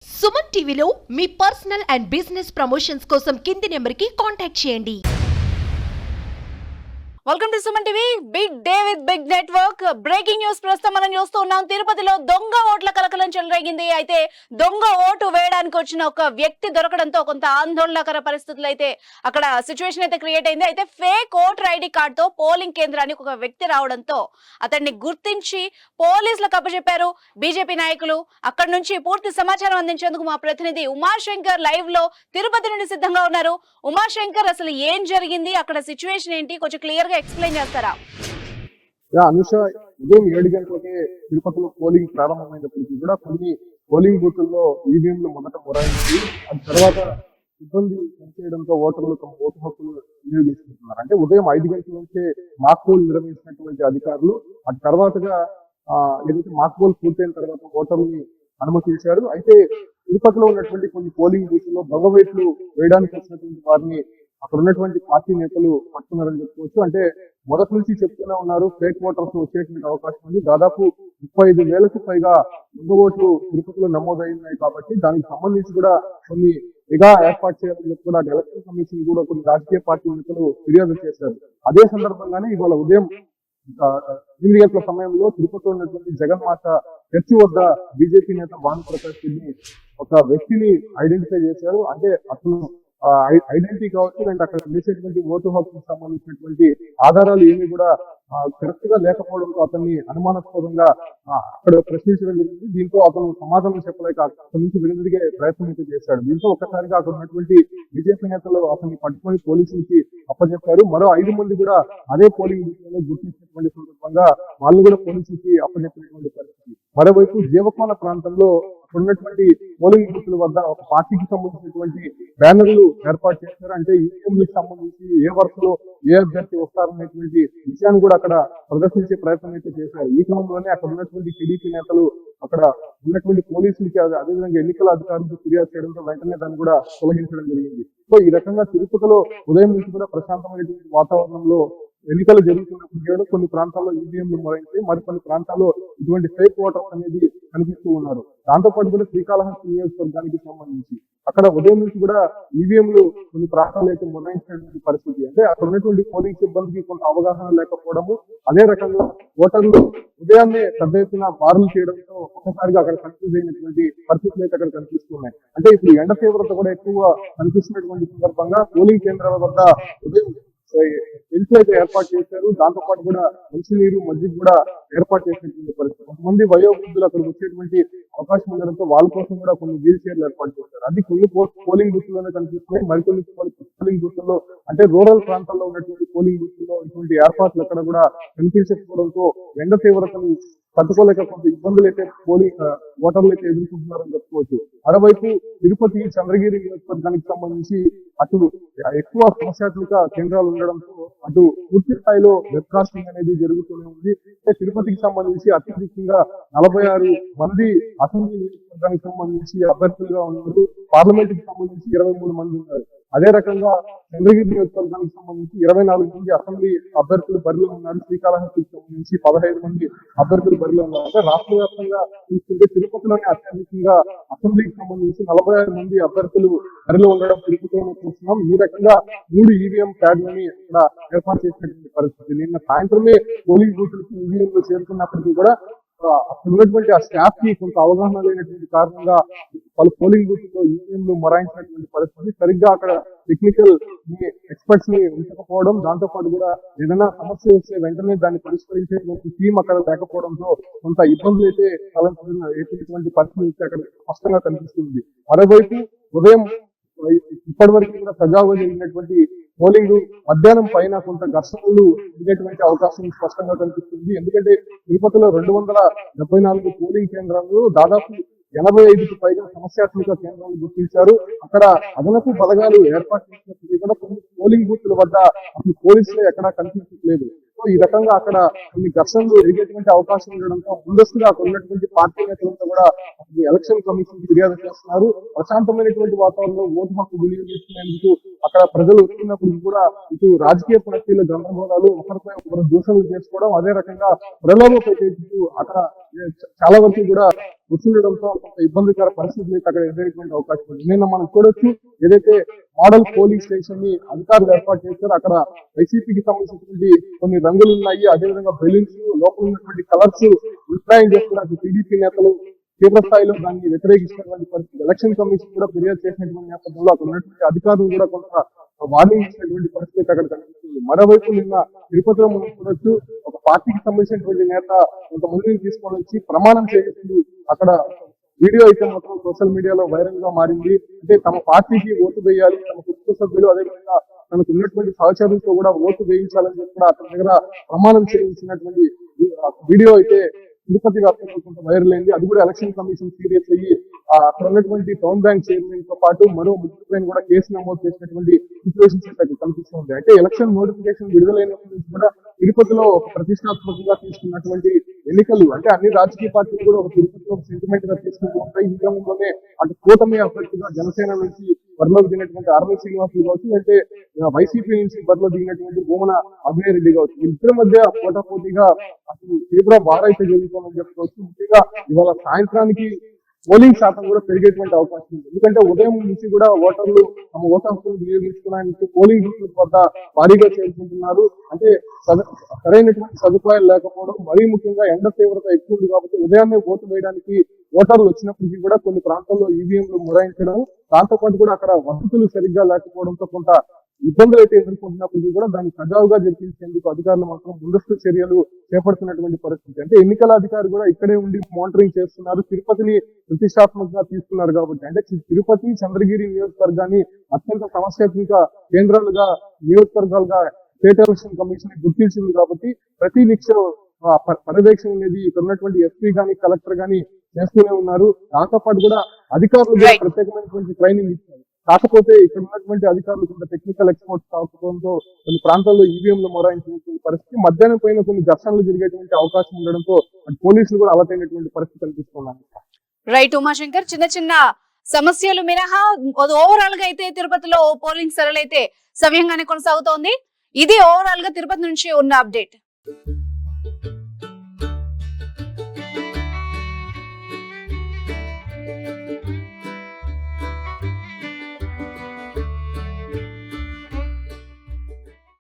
సుమన్ టీవీలో మీ personal and business promotions కోసం కింది నెంబర్కి కాంటాక్ట్ చేయండి. Welcome to Suman TV. Big day with big network. Breaking news ప్రస్తుతం మనం చూస్తూ ఉన్నాం. తిరుపతిలో దొంగ ఓట్ల కలకలం చెలరేగింది. అయితే దొంగ ఓటు వేయడానికి వచ్చిన ఒక వ్యక్తి దొరకడంతో కొంత ఆందోళనకర పరిస్థితులు అయితే అక్కడ సిచ్యువేషన్ అయితే క్రియేట్ అయింది. అయితే ఫేక్ ఓటర్ ఐడి కార్డ్ తో పోలింగ్ కేంద్రానికి ఒక వ్యక్తి రావడంతో అతన్ని గుర్తించి పోలీసులకు అప్పచెప్పారు బీజేపీ నాయకులు. అక్కడ నుంచి పూర్తి సమాచారం అందించేందుకు మా ప్రతినిధి ఉమాశంకర్ లైవ్ లో తిరుపతి నుండి సిద్ధంగా ఉన్నారు. ఉమాశంకర్, అసలు ఏం జరిగింది, అక్కడ సిచ్యువేషన్ ఏంటి, కొంచెం క్లియర్ గా ఎక్స్ప్లెయిన్ చేస్తారా? అనుష, ఉదయం 7 గంటలకే తిరుపతిలో పోలింగ్ ప్రారంభమైనప్పటికీ కూడా కొన్ని పోలింగ్ బూతుల్లో ఈవీఎంలు మొదట మొరాయించి ఆ తర్వాత సిబ్బంది పనిచేయడంతో ఓటర్లు తమ ఓటు హక్కులు వినియోగించుకుంటున్నారు. అంటే ఉదయం 5 గంటల నుంచే మాక్ పోల్ నిర్వహించినటువంటి అధికారులు ఆ తర్వాతగా ఏదైతే మాక్ పోల్ పూర్తయిన తర్వాత ఓటర్లని అనుమతించారు. అయితే తిరుపతిలో ఉన్నటువంటి కొన్ని పోలింగ్ బూత్లో దొంగవేట్లు వేయడానికి వచ్చినటువంటి వారిని అక్కడ ఉన్నటువంటి పార్టీ నేతలు పట్టుకున్నారని చెప్పుకోవచ్చు. అంటే మొదటి నుంచి చెప్తూనే ఉన్నారు ఫేక్ ఓటర్స్ వచ్చేటువంటి అవకాశం ఉంది. దాదాపు 35,000కు పైగా దొంగ ఓట్లు తిరుపతిలో నమోదైనాయి. కాబట్టి దానికి సంబంధించి కూడా కొన్ని నిఘా ఏర్పాటు చేయాలని కూడా ఎలక్షన్ కమిషన్ కూడా కొన్ని రాజకీయ పార్టీ నేతలు ఫిర్యాదు చేశారు. అదే సందర్భంగానే ఇవాళ ఉదయం 8 గంటల సమయంలో తిరుపతిలో ఉన్నటువంటి జగన్మాత చర్చి వద్ద బీజేపీ నేత భానుప్రకాష్ రెడ్డి ఒక వ్యక్తిని ఐడెంటిఫై చేశారు. అంటే అతను ఐడెంటిటీ కావచ్చు, అంటే అక్కడ చేసేటువంటి ఓటు హక్కుకు సంబంధించినటువంటి ఆధారాలు ఏమి కూడా కరెక్ట్ గా లేకపోవడంతో అతన్ని అనుమానాస్పదంగా అక్కడ ప్రశ్నించడం జరిగింది. దీంతో అతను సమాధానం చెప్పలేక అక్కడి నుంచి వెనుదిరిగే ప్రయత్నం అయితే చేశాడు. దీంతో ఒక్కసారిగా అక్కడ ఉన్నటువంటి బీజేపీ నేతలు అతన్ని పట్టుకొని పోలీసులకి అప్పచెప్పారు. మరో 5 మంది కూడా అదే పోలింగ్ బూత్లో గుర్తించినటువంటి సందర్భంగా వాళ్ళు కూడా పోలీసులకి అప్పచెప్పినటువంటి పరిస్థితి. మరోవైపు జీవకోన ప్రాంతంలో ఉన్నటువంటి పోలింగ్ బూత్ల వద్ద ఒక పార్టీకి సంబంధించినటువంటి బ్యానర్లు ఏర్పాటు చేశారు. అంటే ఈవీఎంలకు సంబంధించి ఏ వరుసలో ఏ అభ్యర్థి వస్తారనేటువంటి విషయాన్ని కూడా అక్కడ ప్రదర్శించే ప్రయత్నం అయితే చేశారు. ఈ క్రమంలోనే అక్కడ ఉన్నటువంటి టీడీపీ నేతలు అక్కడ ఉన్నటువంటి పోలీసులకి అదేవిధంగా ఎన్నికల అధికారులకు ఫిర్యాదు చేయడంతో వెంటనే దాన్ని కూడా తొలగించడం జరిగింది. సో ఈ రకంగా తిరుపతిలో ఉదయం నుంచి కూడా ప్రశాంతమైనటువంటి వాతావరణంలో ఎన్నికలు జరుగుతున్నప్పుడు కొన్ని ప్రాంతాల్లో ఈవీఎంలు మొరాయించి మరికొన్ని ప్రాంతాల్లో ఇటువంటి ఫేక్ ఓటర్స్ అనేది కనిపిస్తూ ఉన్నారు. దాంతో పాటు కూడా శ్రీకాళహస్తి నియోజకవర్గానికి సంబంధించి అక్కడ ఉదయం నుంచి కూడా ఈవీఎంలు కొన్ని ప్రాంతాలు అయితే మొరాయించినటువంటి పరిస్థితి. అంటే అక్కడ ఉన్నటువంటి పోలింగ్ సిబ్బందికి కొంత అవగాహన లేకపోవడము, అదే రకంగా ఓటర్లు ఉదయాన్నే పెద్ద ఎత్తున బారులు చేయడంతో ఒక్కసారిగా అక్కడ కన్ఫ్యూజ్ అయినటువంటి పరిస్థితులు అయితే అక్కడ కనిపిస్తున్నాయి. అంటే ఇప్పుడు ఎండ తీవ్రత కూడా ఎక్కువగా కనిపిస్తున్నటువంటి సందర్భంగా పోలింగ్ కేంద్రాల వద్ద ఉదయం టెంట్లు అయితే ఏర్పాటు చేశారు. దాంతో పాటు కూడా మంచినీరు మజ్జిగ కూడా ఏర్పాటు చేసినటువంటి పరిస్థితి. కొంతమంది వయోవృద్ధులు అక్కడికి వచ్చేటువంటి అవకాశం ఉండడంతో వాళ్ళ కోసం కూడా కొన్ని వీల్ చైర్లు ఏర్పాటు చేశారు. అది కొన్ని పోలింగ్ బూత్ లోనే కనిపిస్తున్నాయి. మరికొన్ని పోలింగ్ బూత్ లో అంటే రూరల్ ప్రాంతాల్లో ఉన్నటువంటి పోలింగ్ బూత్ లో ఇటువంటి ఏర్పాట్లు ఎక్కడ కూడా కనిపించకపోవడంతో ఎండ తీవ్రతని తట్టుకోలేక కొంత ఇబ్బందులు అయితే ఓటర్లు అయితే ఎదుర్కొంటున్నారని చెప్పుకోవచ్చు. మరోవైపు తిరుపతి చంద్రగిరి నియోజకవర్గానికి సంబంధించి అటు ఎక్కువ సమస్యాత్మక కేంద్రాలు ఉండడంతో అటు పూర్తి స్థాయిలో వెబ్కాస్టింగ్ అనేది జరుగుతూనే ఉంది. తిరుపతికి సంబంధించి అత్యధికంగా 46 మంది అసెంబ్లీ నియోజకవర్గానికి సంబంధించి అభ్యర్థులుగా ఉన్నారు. పార్లమెంట్ కి సంబంధించి 23 మంది ఉన్నారు. అదే రకంగా చంద్రగిరి నియోజకవర్గానికి సంబంధించి 24 మంది అసెంబ్లీ అభ్యర్థులు బరిలో ఉన్నారు. శ్రీకాళహస్తికి సంబంధించి 15 మంది అభ్యర్థులు బరిలో ఉన్నారు. అంటే రాష్ట్ర వ్యాప్తంగా చూస్తుంటే తిరుపతిలోనే అత్యధికంగా అసెంబ్లీకి సంబంధించి 46 మంది అభ్యర్థులు బరిలో ఉండడం తిరుపతిలోనే చూస్తున్నాం. ఈ రకంగా 3 ఈవీఎం ప్యాడ్లని ఇక్కడ ఏర్పాటు చేసినటువంటి పరిస్థితి. నిన్న సాయంత్రమే పోలింగ్ బూత్లకి ఈవీఎంలు చేరుకున్నప్పటికీ కూడా అక్కడ ఉన్నటువంటి ఆ స్టాఫ్ కి కొంత అవగాహన లేనటువంటి కారణంగా పలు పోలింగ్ బూత్ లో ఈవీఎంలు మొరాయించినటువంటి పరిస్థితి. సరిగ్గా అక్కడ టెక్నికల్ ఎక్స్పర్ట్స్ ని ఉంచకపోవడం, దాంతో పాటు కూడా ఏదైనా సమస్య వస్తే వెంటనే దాన్ని పరిష్కరించేటువంటి టీం అక్కడ లేకపోవడంతో కొంత ఇబ్బందులు అయితే తలెత్తున్నటువంటి పరిస్థితి అక్కడ స్పష్టంగా కనిపిస్తుంది. మరోవైపు ఉదయం ఇప్పటి వరకు కూడా సజావుగా జరిగినటువంటి పోలింగ్ మధ్యాహ్నం పైన కొంత ఘర్షణలు జరిగేటువంటి అవకాశం స్పష్టంగా కనిపిస్తుంది. ఎందుకంటే తిరుపతిలో 274 పోలింగ్ కేంద్రాలు దాదాపు 85కు పైగా సమస్యాత్మక కేంద్రాలు గుర్తించారు. అక్కడ అదనపు బలగాలు ఏర్పాటు చేసినప్పటికీ కూడా కొన్ని పోలింగ్ బూత్ల వద్ద అసలు పోలీసులు ఎక్కడా కనిపించట్లేదు. సో ఈ రకంగా అక్కడ కొన్ని ఘర్షణలు ఎరిగేటువంటి అవకాశం ఉండడంతో ముందస్తుగా అక్కడ ఉన్నటువంటి పార్టీ నేతలంతా కూడా ఎలక్షన్ కమిషన్ కి ఫిర్యాదు చేస్తున్నారు. ప్రశాంతమైనటువంటి వాతావరణంలో ఓటు హక్కు వినియోగించుకునేందుకు అక్కడ ప్రజలు వస్తున్నప్పుడు కూడా ఇటు రాజకీయ పార్టీల గందరగోళాలు, ఒకరిపై ఒకరు దూషణలు చేసుకోవడం, అదే రకంగా ప్రలోభపై అక్కడ చాలా వరకు కూడా వస్తుండడంతో కొంత ఇబ్బందికర పరిస్థితులు అక్కడ ఎదురయ్యేటువంటి అవకాశం ఉంది. నిన్న మనం చూడొచ్చు, ఏదైతే మోడల్ పోలింగ్ స్టేషన్ ని అధికారులు ఏర్పాటు చేశారు, అక్కడ వైసీపీకి సంబంధించినటువంటి కొన్ని రంగులు ఉన్నాయి, అదేవిధంగా బెలూన్స్, లోపల ఉన్నటువంటి కలర్స్ ఉల్టాయం చేస్తున్నారు. టీడీపీ నేతలు తీవ్ర స్థాయిలో దాన్ని వ్యతిరేకిస్తున్నటువంటి పరిస్థితి. ఎలక్షన్ కమిషన్ కూడా ఫిర్యాదు చేసినటువంటి నేపథ్యంలో అక్కడ ఉన్నటువంటి అధికారులు కూడా కొంత వార్నింగ్ ఇచ్చినటువంటి పరిస్థితి అక్కడ కనిపిస్తుంది. మరోవైపు నిన్న తిరుపతిలో మనం చూడొచ్చు, ఒక పార్టీకి సంబంధించినటువంటి నేత కొంతమందిని తీసుకొని వచ్చి ప్రమాణం చేస్తూ అక్కడ వీడియో అయితే మాత్రం సోషల్ మీడియాలో వైరల్ గా మారింది. అంటే తమ పార్టీకి ఓటు వేయాలి, తమ కుటుంబ సభ్యులు అదేవిధంగా తనకు ఉన్నటువంటి సహచరులతో కూడా ఓటు వేయించాలని చెప్పి కూడా అతని దగ్గర ప్రమాణం చేయించినటువంటి వీడియో అయితే తిరుపతి వ్యాప్తంగా కొంత వైరల్ అయింది. అది కూడా ఎలక్షన్ కమిషన్ సీరియస్ అయ్యి అక్కడ ఉన్నటువంటి టౌన్ బ్యాంక్ చైర్మన్ తో పాటు మరో ముగ్గురు పైన కూడా కేసు నమోదు చేసినటువంటి సిచ్యువేషన్స్ అయితే కనిపిస్తుంది. అంటే ఎలక్షన్ నోటిఫికేషన్ విడుదలైనప్పటి నుంచి కూడా తిరుపతిలో ఒక ప్రతిష్టాత్మకంగా తీసుకున్నటువంటి ఎన్నికలు, అంటే అన్ని రాజకీయ పార్టీలు కూడా ఒక తిరుపతిలో ఒక సెంటిమెంట్ గా తీసుకుంటూ ఉంటాయి. ఈ క్రమంలోనే అటు కూటమి అభ్యర్థిగా జనసేన నుంచి బరిలోకి దిగినటువంటి అరవింద్ శ్రీనివాసులు కావచ్చు, అంటే వైసీపీ నుంచి బరిలో దిగినటువంటి భూమన అభినయ్ రెడ్డి కావచ్చు, వీళ్ళిద్దరి మధ్య పోటాపోటీగా అసలు తీవ్ర వారైతే జరుగుతుందని చెప్పుకోవచ్చు. ముఖ్యంగా ఇవాళ సాయంత్రానికి పోలింగ్ శాతం కూడా పెరిగేటువంటి అవకాశం ఉంది. ఎందుకంటే ఉదయం నుంచి కూడా ఓటర్లు తమ ఓటు హక్కును వినియోగించుకోవడానికి పోలింగ్ బూత్ల వద్ద భారీగా చేరుకుంటున్నారు. అంటే సరైనటువంటి సదుపాయాలు లేకపోవడం, మరీ ముఖ్యంగా ఎండ తీవ్రత ఎక్కువ ఉంది కాబట్టి ఉదయాన్నే ఓటు వేయడానికి ఓటర్లు వచ్చినప్పటికీ కూడా కొన్ని ప్రాంతాల్లో ఈవీఎంలు మొరాయించడం, దాంతో పాటు కూడా అక్కడ వసతులు సరిగ్గా లేకపోవడంతో కొంత ఇబ్బందులు అయితే ఎదుర్కొంటున్నప్పటికీ కూడా దాన్ని సజావుగా జరిపించేందుకు అధికారులు మాత్రం ముందస్తు చర్యలు చేపడుతున్నటువంటి పరిస్థితి. అంటే ఎన్నికల అధికారులు కూడా ఇక్కడే ఉండి మానిటరింగ్ చేస్తున్నారు. తిరుపతిని ప్రతిష్టాత్మకంగా తీసుకున్నారు కాబట్టి, అంటే తిరుపతి, చంద్రగిరి నియోజకవర్గాన్ని అత్యంత సమస్యాత్మక కేంద్రాలుగా, నియోజకవర్గాలుగా స్టేట్ ఎలక్షన్ కమిషన్ గుర్తించింది కాబట్టి ప్రతి నిత్యం పర్యవేక్షణ అనేది ఇక్కడ ఉన్నటువంటి ఎస్పీ గాని, కలెక్టర్ గాని చేస్తూనే ఉన్నారు. దాంతో పాటు కూడా అధికారులు కూడా ప్రత్యేకమైనటువంటి ట్రైనింగ్ ఇస్తారు. కాకపోతే ఇక్కడ ఉన్నటువంటి అధికారులు కొంత టెక్నికల్ ఎక్స్పర్ట్స్ కాకపోవడంతో కొన్ని ప్రాంతాల్లో ఈవీఎంలు మొరాయించినటువంటి పరిస్థితి, మధ్యాహ్నం పైన కొన్ని ఘర్షణలు జరిగేటువంటి అవకాశం ఉండడంతో పోలీసులు కూడా అలర్ట్ అయినటువంటి పరిస్థితి కనిపిస్తున్నారు. రైట్ ఉమాశంకర్, చిన్న చిన్న సమస్యలు మినహా ఓవరాల్ గా అయితే తిరుపతిలో పోలింగ్ సరళైతే సవ్యంగానే కొనసాగుతోంది. ఇది ఓవరాల్ గా తిరుపతి నుంచి ఉన్న అప్డేట్.